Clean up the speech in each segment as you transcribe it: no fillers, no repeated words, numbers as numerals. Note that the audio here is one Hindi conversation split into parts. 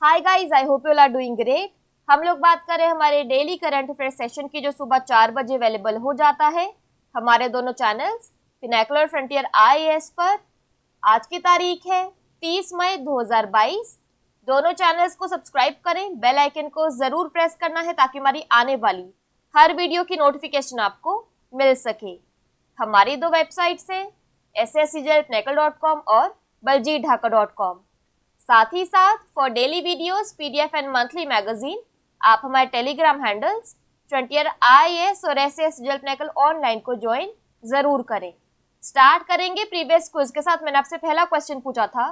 Hi guys, I hope you are doing great. हम लोग बात करें हमारे डेली करंट अफेयर सेशन की, जो सुबह 4 बजे अवेलेबल हो जाता है हमारे दोनों चैनल्स पिनाकुलर फ्रंटियर आईएएस पर। आज की तारीख है 30 मई 2022। दोनों चैनल्स को सब्सक्राइब करें, बेल आइकन को जरूर प्रेस करना है ताकि हमारी आने वाली हर वीडियो की नोटिफिकेशन आपको मिल सके। हमारी दो वेबसाइट्स हैं sscjlpnacle.com और baljeetdhaka.com। साथ ही साथ for daily videos, PDF and monthly magazine आप हमारे टेलीग्राम हैंडल्स फ्रंटियर आईएएस और SSCJLpNacle ऑनलाइन को ज्वाइन जरूर करें। स्टार्ट करेंगे प्रीवियस क्विज के साथ। मैंने आपसे पहला क्वेश्चन पूछा था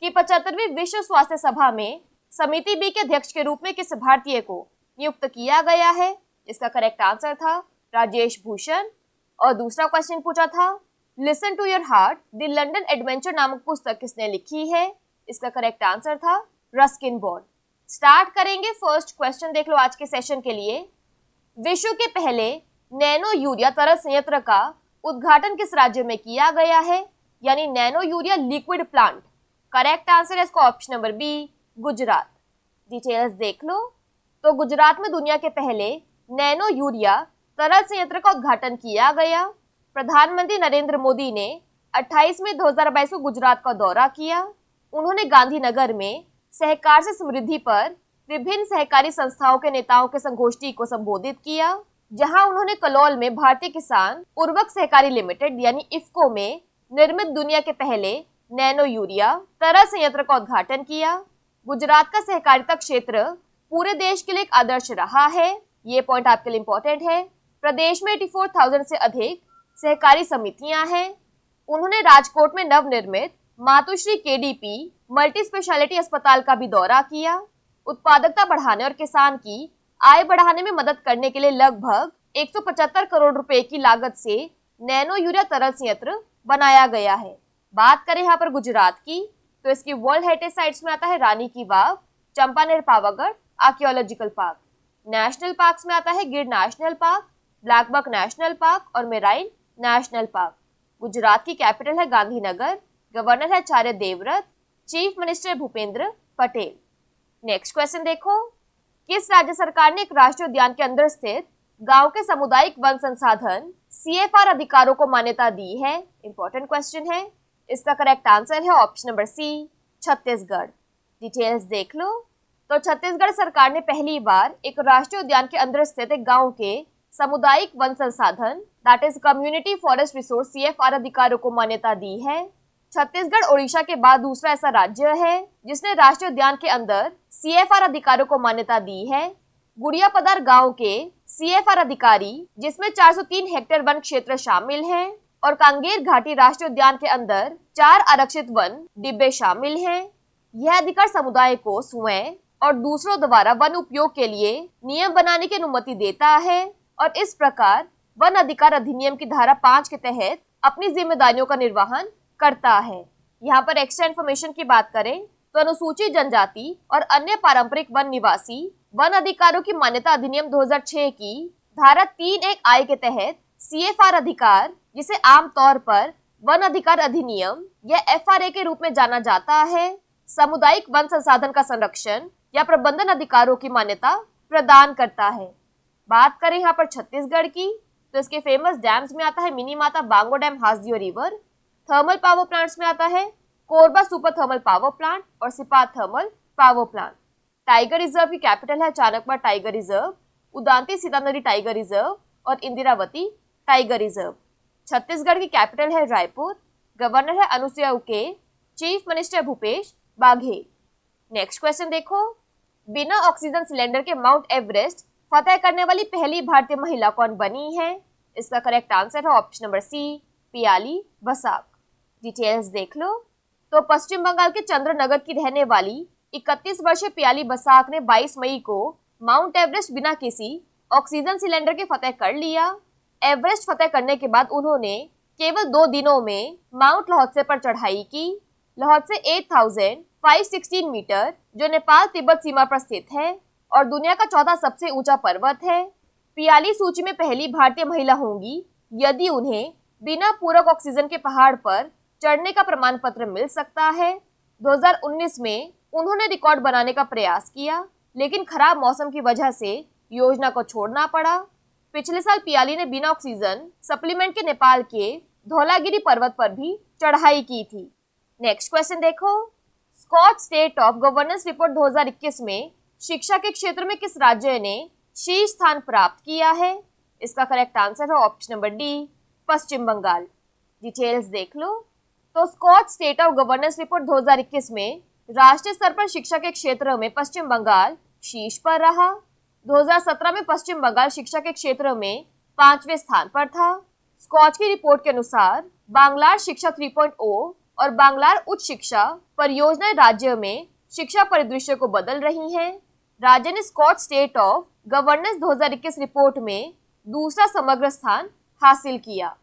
कि 75वीं विश्व स्वास्थ्य सभा में समिति बी के अध्यक्ष के रूप में किस भारतीय को नियुक्त किया गया है। इसका करेक्ट आंसर था राजेश भूषण। और दूसरा क्वेश्चन पूछा था listen to your heart the London adventure नामक पुस्तक किसने लिखी है। इसका करेक्ट आंसर था रस्किन बॉन्ड। स्टार्ट करेंगे फर्स्ट क्वेश्चन, देख लो आज के सेशन के लिए। विश्व के पहले नैनो यूरिया तरल संयंत्र का उद्घाटन किस राज्य में किया गया है, यानी nano urea liquid plant. Correct answer है इसका option number B, Gujarat. Details देख लो। तो गुजरात में दुनिया के पहले नैनो यूरिया तरल संयंत्र का उद्घाटन किया गया। प्रधानमंत्री नरेंद्र मोदी ने 28 मई 2022 को गुजरात का दौरा किया। उन्होंने गांधीनगर में सहकार से समृद्धि पर विभिन्न सहकारी संस्थाओं के नेताओं के संगोष्ठी को संबोधित किया, जहां उन्होंने कलोल में भारतीय किसान उर्वरक सहकारी लिमिटेड यानी इफ्को में निर्मित दुनिया के पहले नैनो यूरिया तरल संयंत्र का उद्घाटन किया। गुजरात का सहकारिता क्षेत्र पूरे देश के लिए एक आदर्श रहा है। ये पॉइंट आपके लिए इंपॉर्टेंट है। प्रदेश में 84,000 से अधिक सहकारी समितियां हैं। उन्होंने राजकोट में नवनिर्मित मातुश्री केडीपी मल्टी स्पेशलिटी अस्पताल का भी दौरा किया। उत्पादकता बढ़ाने और किसान की आय बढ़ाने में मदद करने के लिए लगभग 175 करोड़ रुपए की लागत से नैनो यूरिया तरल संयंत्र बनाया गया है। बात करें यहाँ पर गुजरात की, तो इसकी वर्ल्ड हेरिटेज साइट्स में आता है Rani ki Vav, Champaner Pavagadh archaeological park. National parks में आता है Gir national park, blackbuck national park और मेराइन नेशनल पार्क। गुजरात की कैपिटल है गांधीनगर। गवर्नर है Acharya Devvrat. Chief minister Bhupendra Patel. Next question देखो, किस राज्य सरकार ने एक राष्ट्रीय उद्यान के अंदर स्थित गांव के सामुदायिक वन संसाधन CFR अधिकारों को मान्यता दी है। इंपॉर्टेंट क्वेश्चन है। इसका करेक्ट आंसर है option number C, Chhattisgarh. Details देख लो। तो छत्तीसगढ़ सरकार ने पहली बार एक राष्ट्रीय उद्यान के अंदर स्थित एक गांव के सामुदायिक वन संसाधन that is community forest resource CFR अधिकारों को मान्यता दी है। छत्तीसगढ़ ओडिशा के बाद दूसरा ऐसा राज्य है जिसने राष्ट्रीय उद्यान के अंदर CFR अधिकारों को मान्यता दी है। गुड़िया पदार गांव के CFR अधिकारी, जिसमें 403 हेक्टेयर वन क्षेत्र शामिल हैं, और कांगेर घाटी राष्ट्रीय उद्यान के अंदर 4 आरक्षित वन डिब्बे शामिल हैं। यह अधिकार समुदाय को स्वयं और दूसरों द्वारा वन उपयोग के लिए नियम बनाने की अनुमति देता है और इस प्रकार वन अधिकार अधिनियम की धारा 5 के तहत अपनी जिम्मेदारियों का निर्वहन करता है। यहाँ पर एक्स्ट्रा इन्फॉर्मेशन की बात करें तो अनुसूचित जनजाति और अन्य पारंपरिक वन निवासी वन अधिकारों की मान्यता अधिनियम 2006 की धारा 3(1)(i) के तहत CFR अधिकार, जिसे आमतौर पर वन अधिकार अधिनियम या FRA के रूप में जाना जाता है, सामुदायिक वन संसाधन का संरक्षण या प्रबंधन अधिकारों की मान्यता प्रदान करता है। बात करें यहाँ पर छत्तीसगढ़ की, तो इसके फेमस डैम्स में आता है Minimata Bango dam, Hasdeo river. Thermal power plants में आता है Korba super thermal power plant और Sipat thermal power plant. Tiger reserve की कैपिटल है Chanakya tiger reserve, Udanti Sita Nadi tiger reserve और इंदिरावती टाइगर रिजर्व। छत्तीसगढ़ की कैपिटल है रायपुर। गवर्नर है Anusuiya Uikey. Chief minister Bhupesh Baghel. Next question देखो, बिना ऑक्सीजन सिलेंडर के माउंट एवरेस्ट फतेह करने वाली पहली भारतीय महिला कौन बनी है। इसका करेक्ट आंसर है option number C, Piyali Basak. Details देख लो। तो पश्चिम बंगाल के चंद्रनगर की रहने वाली 31 वर्षीय पियाली बसाक ने 22 मई को माउंट एवरेस्ट बिना किसी ऑक्सीजन सिलेंडर के फतेह कर लिया। एवरेस्ट फतेह करने के बाद उन्होंने केवल 2 दिनों में माउंट लहौत्से पर चढ़ाई की। लहौत्से 8,516 मीटर, जो नेपाल तिब्बत सीमा पर स्थित है और दुनिया का 14 सबसे ऊंचा पर्वत है। पियाली सूची में पहली भारतीय महिला होंगी यदि उन्हें बिना पूरक ऑक्सीजन के पहाड़ पर चढ़ने का प्रमाण पत्र मिल सकता है। 2019 में उन्होंने रिकॉर्ड बनाने का प्रयास किया, लेकिन खराब मौसम की वजह से योजना को छोड़ना पड़ा। पिछले साल पियाली ने बिना ऑक्सीजन सप्लीमेंट के नेपाल के धौलागिरी पर्वत पर भी चढ़ाई की थी। नेक्स्ट क्वेश्चन देखो, Skoch state of governance report 2021 में शिक्षा के क्षेत्र में किस राज्य ने शीर्ष स्थान प्राप्त किया है? इसका करेक्ट आंसर है option number D, Paschim Bengal. Details देख लो। तो Skoch state of governance report 2021 में राष्ट्रीय स्तर पर शिक्षा के क्षेत्र में पश्चिम बंगाल शीर्ष पर रहा। 2017 में पश्चिम बंगाल शिक्षा के क्षेत्र में 5वें स्थान पर था। स्कॉच की रिपोर्ट के अनुसार बांग्लार शिक्षा 3.0 और बांग्लार उच्च शिक्षा परियोजनाएं राज्य में शिक्षा परिदृश्य को बदल रही हैं। राज्य ने Skoch state of governance 2021 report में दूसरा समग्र स्थान हासिल किया।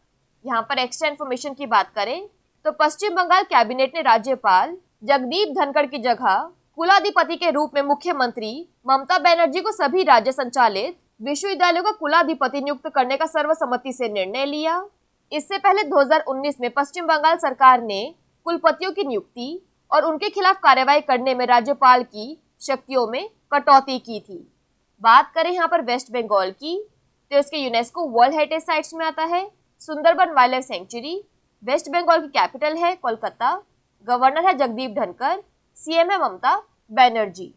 यहाँ पर एक्स्ट्रा इन्फॉर्मेशन की बात करें तो पश्चिम बंगाल कैबिनेट ने राज्यपाल जगदीप धनखड़ की जगह कुलाधिपति के रूप में मुख्यमंत्री ममता बनर्जी को सभी राज्य संचालित विश्वविद्यालयों का कुलाधिपति नियुक्त करने का सर्वसम्मति से निर्णय लिया। इससे पहले 2019 में पश्चिम बंगाल सरकार ने कुलपतियों की नियुक्ति और उनके खिलाफ कार्रवाई करने में राज्यपाल की शक्तियों में कटौती की थी। बात करें यहाँ पर वेस्ट बंगाल की तो इसके यूनेस्को वर्ल्ड हेरिटेज साइट्स में आता है Sundarban wildlife sanctuary. West Bengal की कैपिटल है कोलकाता। गवर्नर है जगदीप धनखड़। सीएम है ममता बनर्जी।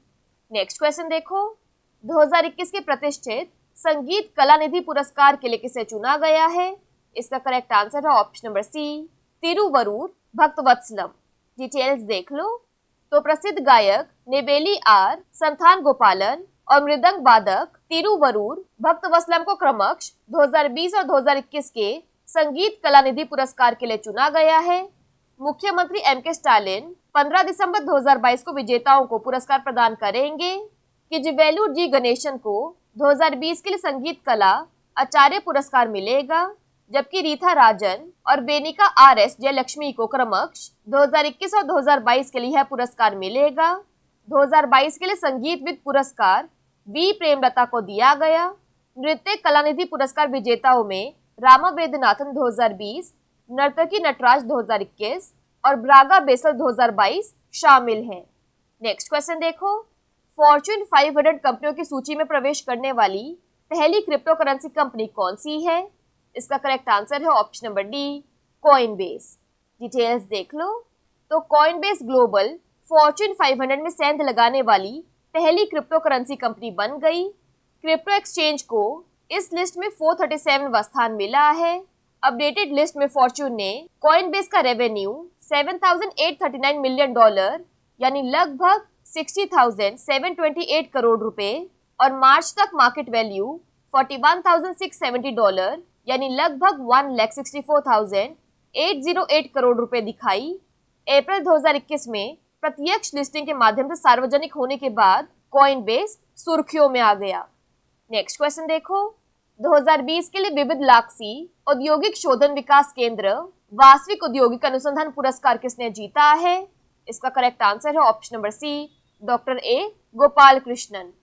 नेक्स्ट क्वेश्चन देखो, 2021 के प्रतिष्ठित संगीत कला निधि पुरस्कार के लिए किसे चुना गया है? इसका करेक्ट आंसर है option number C, Thiruvarur Bhaktavatsalam. Details देख लो। तो प्रसिद्ध गायक नेबेली आर, संथान गोपालन और मृदंग वादक तिरुवरूर भक्तवत्सलम को क्रमश 2020 और 2021 के संगीत कला निधि पुरस्कार के लिए चुना गया है। मुख्यमंत्री एम.के. स्टालिन 15 दिसंबर 2022 को विजेताओं को पुरस्कार प्रदान करेंगे। किजवेलू जी गणेशन को 2020 के लिए संगीत कला आचार्य पुरस्कार मिलेगा, जबकि रीथा राजन और बेनिका आर.एस. जयलक्ष्मी को क्रमश 2021 और 2022 के लिए यह पुरस्कार मिलेगा। 2022 के लिए संगीत विद पुरस्कार वी प्रेमलता को दिया गया। नृत्य कलानिधि पुरस्कार विजेताओं में रामा वेदनाथन 2020, नर्तकी नटराज 2021 और ब्रागा बेसल 2022 शामिल हैं। नेक्स्ट क्वेश्चन देखो, फॉर्च्यून 500 कंपनियों की सूची में प्रवेश करने वाली पहली क्रिप्टो करेंसी कंपनी कौन सी है? इसका करेक्ट आंसर है option number D, Coinbase. Details देख लो। तो कॉइनबेस ग्लोबल फॉर्च्यून 500 में सेंध लगाने वाली पहली क्रिप्टो करेंसी कंपनी बन गई। क्रिप्टो एक्सचेंज को इस लिस्ट में 437वां स्थान मिला है। अपडेटेड लिस्ट में फॉर्च्यून ने कॉइनबेस का रेवेन्यू $7,839 मिलियन यानी लगभग 60,728 करोड़ रुपए और मार्च तक मार्केट वैल्यू $41,670 यानी लगभग 1,64,808 करोड़ रुपए दिखाई। अप्रैल 2021 में प्रत्यक्ष लिस्टिंग के माध्यम से सार्वजनिक होने के बाद कॉइनबेस सुर्खियों में आ गया। नेक्स्ट क्वेश्चन देखो, 2020 के लिए विविध लाक्सी औद्योगिक शोधन विकास केंद्र वास्तविक औद्योगिक अनुसंधान पुरस्कार किसने जीता है? इसका करेक्ट आंसर है option number C, doctor A Gopal Krishnan.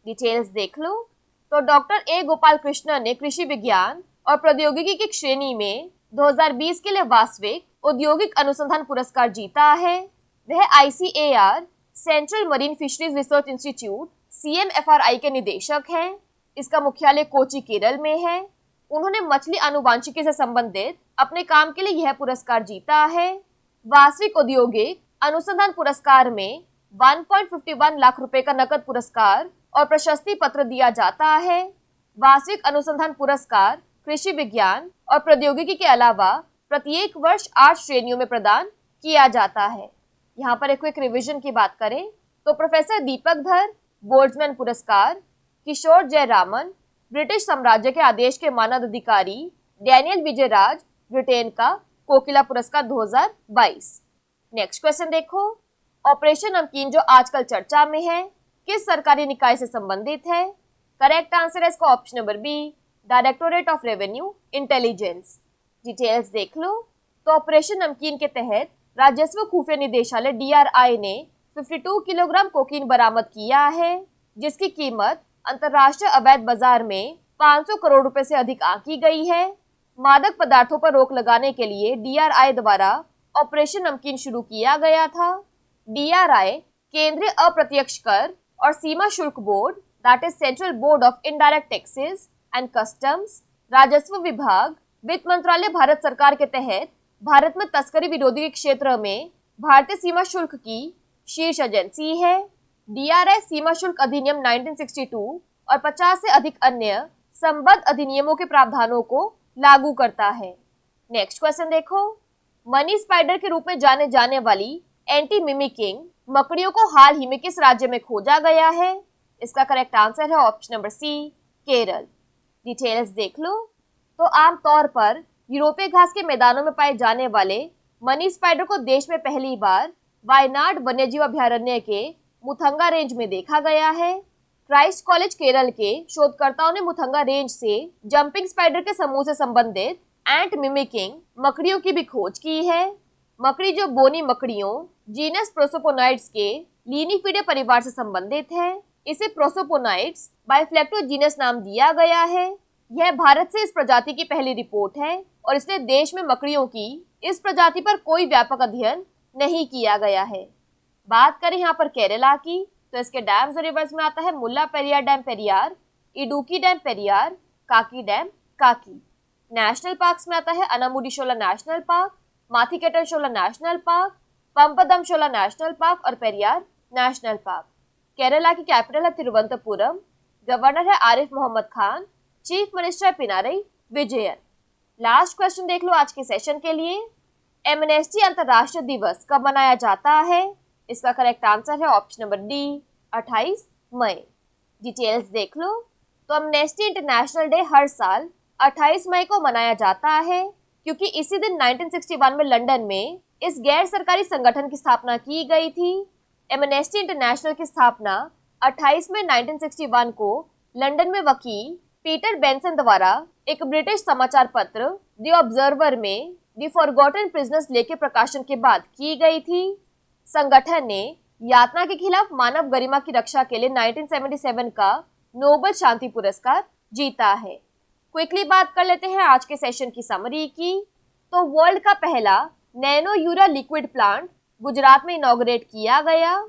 Details देख लो। तो डॉक्टर ए गोपाल कृष्णन ने कृषि विज्ञान और प्रौद्योगिकी की श्रेणी में 2020 के लिए वास्तविक औद्योगिक अनुसंधान पुरस्कार जीता है। वह ICAR central marine fisheries research institute CMFRI के निदेशक हैं। इसका मुख्यालय कोची केरल में है। उन्होंने मछली आनुवांशिकी से संबंधित अपने काम के लिए यह पुरस्कार जीता है। वास्तविक औद्योगिक अनुसंधान पुरस्कार में 1.51 लाख रुपए का नकद पुरस्कार और प्रशस्ति पत्र दिया जाता है। वास्तविक अनुसंधान पुरस्कार कृषि विज्ञान और प्रौद्योगिकी के अलावा प्रत्येक वर्ष 8 श्रेणियों में प्रदान किया जाता है। यहाँ पर एक क्विक रिवीजन की बात करें तो प्रोफेसर दीपक धर बोर्ड्समैन पुरस्कार, किशोर जयरामन ब्रिटिश साम्राज्य के आदेश के मानद अधिकारी, डैनियल विजयराज ब्रिटेन का कोकिला पुरस्कार 2022। नेक्स्ट क्वेश्चन देखो, ऑपरेशन नमकीन जो आजकल चर्चा में है किस सरकारी निकाय से संबंधित है? करेक्ट आंसर है इसका option number B, directorate of revenue intelligence. Details देख लो। तो ऑपरेशन नमकीन के तहत राजस्व खुफिया निदेशालय DRI ने 52 किलोग्राम कोकीन बरामद किया है, जिसकी कीमत अंतर्राष्ट्रीय अवैध बाजार में 500 करोड़ रुपए से अधिक आंकी गई है। मादक पदार्थों पर रोक लगाने के लिए DRI द्वारा ऑपरेशन नमकीन शुरू किया गया था। DRI केंद्रीय अप्रत्यक्ष कर और सीमा शुल्क board that is central board of indirect taxes and customs, राजस्व विभाग, वित्त मंत्रालय भारत सरकार के तहत भारत में तस्करी विरोधी के क्षेत्र में भारतीय सीमा शुल्क की शीर्ष एजेंसी है। DRI सीमा शुल्क अधिनियम 1962 और 50 से अधिक अन्य संबद्ध अधिनियमों के प्रावधानों को लागू करता है। नेक्स्ट क्वेश्चन देखो, मनी स्पाइडर के रूप में जाने जाने वाली एंटी मिमिकिंग मकड़ियों को हाल ही में किस राज्य में खोजा गया है? इसका करेक्ट आंसर है option number C, Kerala. Details देख लो। तो आमतौर पर यूरोपीय घास के मैदानों में पाए जाने वाले मनी स्पाइडर को देश में पहली बार वायनाड वन्यजीव अभयारण्य के मुथंगा रेंज में देखा गया है। क्राइस्ट कॉलेज केरल के शोधकर्ताओं ने मुथंगा रेंज से जंपिंग स्पाइडर के समूह से संबंधित एंट मिमिकिंग मकड़ियों की भी खोज की है। मकड़ी जो बोनी मकड़ियों जीनस प्रोसोपोनाइड्स के लीनिफिडे परिवार से संबंधित है। इसे प्रोसोपोनाइड्स बाइफ्लेक्टो जीनस नाम दिया गया है। यह भारत से इस प्रजाति की पहली रिपोर्ट है और इसलिए देश में मकड़ियों की इस प्रजाति पर कोई व्यापक अध्ययन नहीं किया गया है। बात करें यहाँ पर केरला की, तो इसके डैम्स और रिवर्स में आता है Mullaperiyar dam Periyar, Idukki dam Periyar, Kakki dam Kakki. National parks में आता है Anamudishola national park, Mathikettanshola national park, Pampadumshola national park और पेरियार नेशनल पार्क। केरला की कैपिटल है तिरुवनंतपुरम। गवर्नर है आरिफ मोहम्मद खान। चीफ मिनिस्टर है पिनारई विजयन। लास्ट क्वेश्चन देख लो आज के सेशन के लिए, एमनेस्टी अंतर्राष्ट्रीय दिवस कब मनाया जाता है? इसका करेक्ट आंसर है ऑप्शन नंबर डी, 28 मई। डिटेल्स देख लो। तो एमनेस्टी इंटरनेशनल डे हर साल 28 मई को मनाया जाता है क्योंकि इसी दिन 1961 में लंदन में इस गैर सरकारी संगठन की स्थापना की गई थी। एमनेस्टी इंटरनेशनल की स्थापना 28 मई 1961 को लंदन में वकील पीटर बेंसन द्वारा एक ब्रिटिश समाचार पत्र द ऑब्जर्वर में द फॉरगॉटन प्रिजनर्स लेके प्रकाशन के बाद की गई थी। संगठन ने यातना के खिलाफ मानव गरिमा की रक्षा के लिए 1977 का नोबेल शांति पुरस्कार जीता है। क्विकली बात कर लेते हैं आज के सेशन की समरी की। तो वर्ल्ड का पहला nano urea liquid plant Gujarat में इनॉग्रेट किया गया।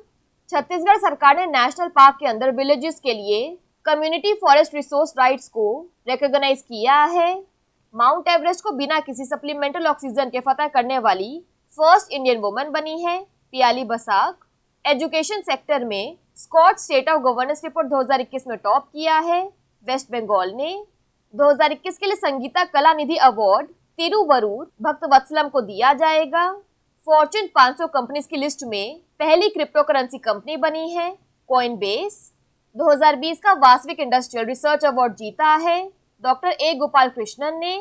छत्तीसगढ़ सरकार ने नेशनल पार्क के अंदर विलेजेस के लिए कम्युनिटी फॉरेस्ट रिसोर्स राइट्स को रिकॉग्नाइज किया है। माउंट एवरेस्ट को बिना किसी सप्लीमेंटल ऑक्सीजन के फतह करने वाली फर्स्ट इंडियन वुमन बनी है पियाली बसाक। एजुकेशन सेक्टर में Skoch state of governance report 2021 में टॉप किया है वेस्ट बंगाल ने। 2021 के लिए संगीता कला निधि अवार्ड तिरुवरूर भक्तवत्सलम को दिया जाएगा। फॉर्च्यून 500 कंपनीज की लिस्ट में पहली क्रिप्टो करेंसी कंपनी बनी है कॉइनबेस। 2020 का वासविक इंडस्ट्रियल रिसर्च अवार्ड जीता है डॉक्टर ए गोपाल कृष्णन ने।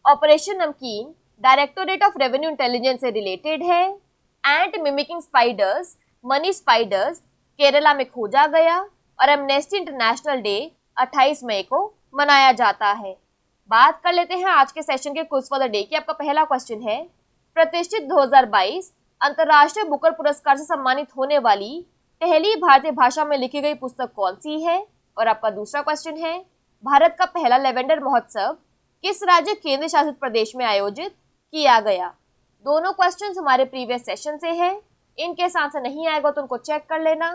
Operation Namkeen directorate of revenue intelligence से रिलेटेड है। Ant mimicking spiders money spiders Kerala में खोजा गया और एमनेस्टी इंटरनेशनल डे 28 मई को मनाया जाता है। बात कर लेते हैं आज के सेशन के क्विज फॉर द डे की। आपका पहला क्वेश्चन है, प्रतिष्ठित 2022 अंतर्राष्ट्रीय बुकर पुरस्कार से सम्मानित होने वाली पहली भारतीय भाषा में लिखी गई पुस्तक कौन सी है? और आपका दूसरा क्वेश्चन है, भारत का पहला लेवेंडर महोत्सव किस राज्य केंद्र शासित प्रदेश में आयोजित किया गया? दोनों क्वेश्चंस हमारे प्रीवियस सेशन से है। इनके आंसर नहीं आएगा तो उनको चेक कर लेना।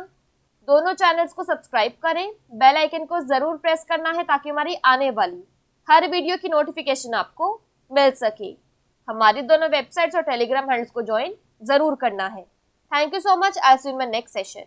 दोनों चैनल्स को सब्सक्राइब करें, बेल आइकन को जरूर प्रेस करना है ताकि हमारी आने वाली हर वीडियो की नोटिफिकेशन आपको मिल सके। हमारी दोनों वेबसाइट्स और टेलीग्राम हैंडल्स को ज्वाइन जरूर करना है। Thank you so much. I see you in my next session.